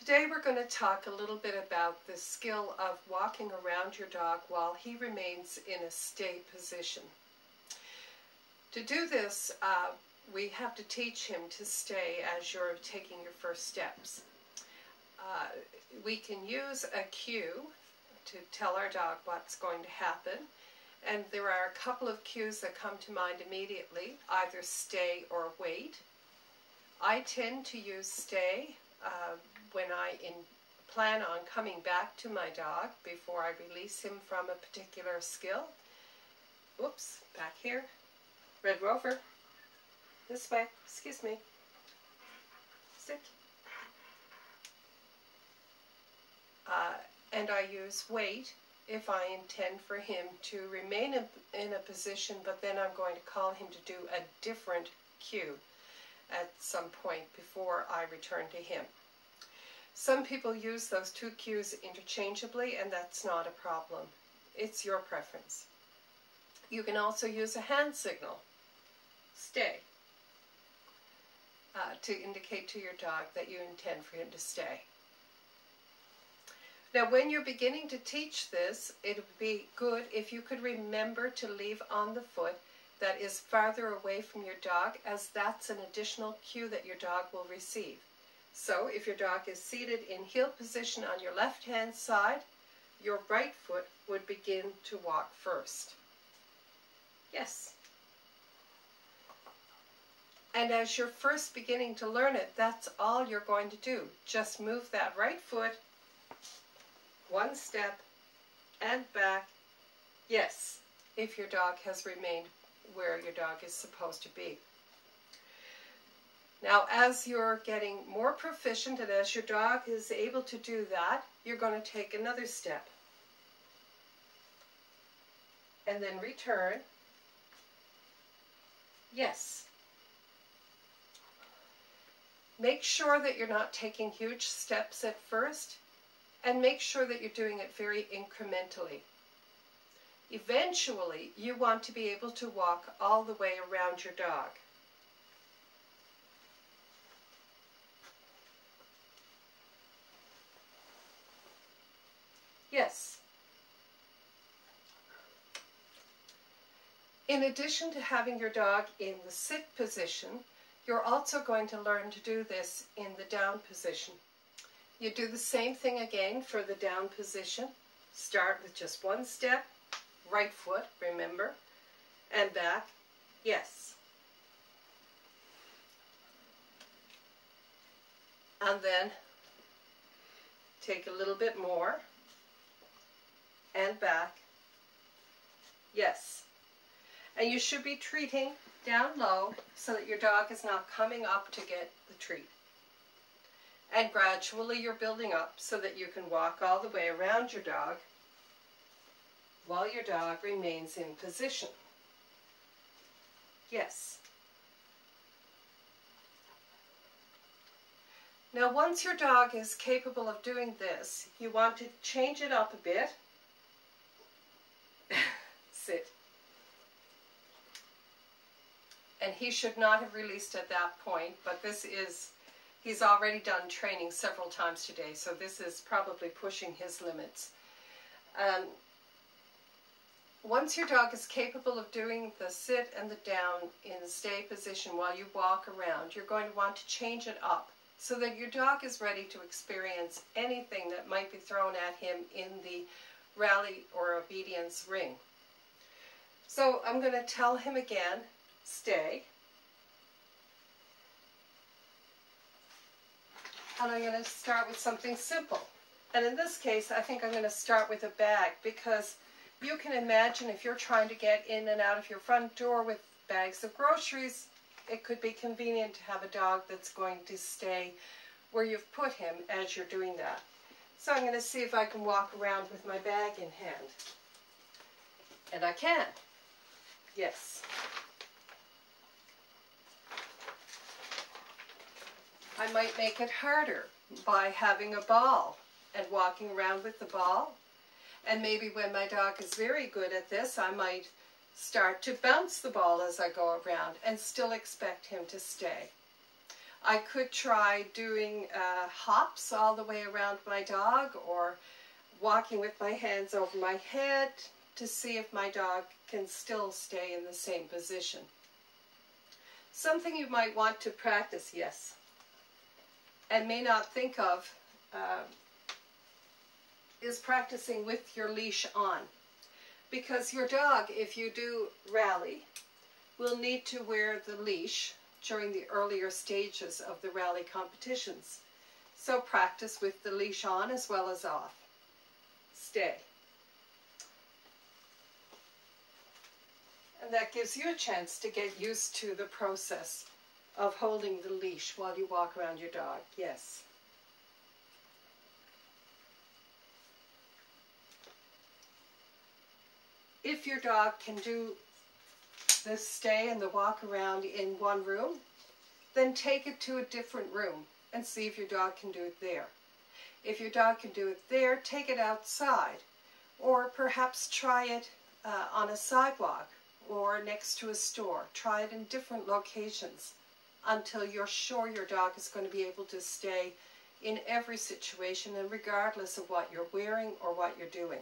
Today we're going to talk a little bit about the skill of walking around your dog while he remains in a stay position. To do this, we have to teach him to stay as you're taking your first steps. We can use a cue to tell our dog what's going to happen, and there are a couple of cues that come to mind immediately, either stay or wait. I tend to use stay when I plan on coming back to my dog before I release him from a particular skill. Whoops, back here. Red Rover. This way, excuse me. Sit. And I use wait if I intend for him to remain in a position, but then I'm going to call him to do a different cue at some point before I return to him. Some people use those two cues interchangeably, and that's not a problem. It's your preference. You can also use a hand signal, stay, to indicate to your dog that you intend for him to stay. Now, when you're beginning to teach this, it would be good if you could remember to leave on the foot that is farther away from your dog, as that's an additional cue that your dog will receive. So if your dog is seated in heel position on your left-hand side, your right foot would begin to walk first. Yes. And as you're first beginning to learn it, that's all you're going to do. Just move that right foot one step and back. Yes, if your dog has remained where your dog is supposed to be. Now, as you're getting more proficient and as your dog is able to do that, you're going to take another step. And then return. Yes. Make sure that you're not taking huge steps at first, and make sure that you're doing it very incrementally. Eventually, you want to be able to walk all the way around your dog. Yes. In addition to having your dog in the sit position, you're also going to learn to do this in the down position. You do the same thing again for the down position. Start with just one step, right foot, remember, and back. Yes. And then take a little bit more, and back. Yes. And you should be treating down low so that your dog is not coming up to get the treat. And gradually you're building up so that you can walk all the way around your dog while your dog remains in position. Yes. Now, once your dog is capable of doing this, you want to change it up a bit. Sit. And he should not have released at that point, but he's already done training several times today, so this is probably pushing his limits. Once your dog is capable of doing the sit and the down in the stay position while you walk around, you're going to want to change it up so that your dog is ready to experience anything that might be thrown at him in the rally or obedience ring. So I'm going to tell him again, stay. And I'm going to start with something simple. And in this case, I think I'm going to start with a bag, because you can imagine if you're trying to get in and out of your front door with bags of groceries, it could be convenient to have a dog that's going to stay where you've put him as you're doing that. So I'm going to see if I can walk around with my bag in hand. And I can. Yes. I might make it harder by having a ball and walking around with the ball. And maybe when my dog is very good at this, I might start to bounce the ball as I go around and still expect him to stay. I could try doing hops all the way around my dog, or walking with my hands over my head to see if my dog can still stay in the same position. Something you might want to practice, yes, and may not think of, is practicing with your leash on. Because your dog, if you do rally, will need to wear the leash during the earlier stages of the rally competitions. So practice with the leash on as well as off. Stay. And that gives you a chance to get used to the process of holding the leash while you walk around your dog. Yes. If your dog can do the stay and the walk around in one room, then take it to a different room and see if your dog can do it there. If your dog can do it there, take it outside, or perhaps try it on a sidewalk or next to a store. Try it in different locations until you're sure your dog is going to be able to stay in every situation and regardless of what you're wearing or what you're doing.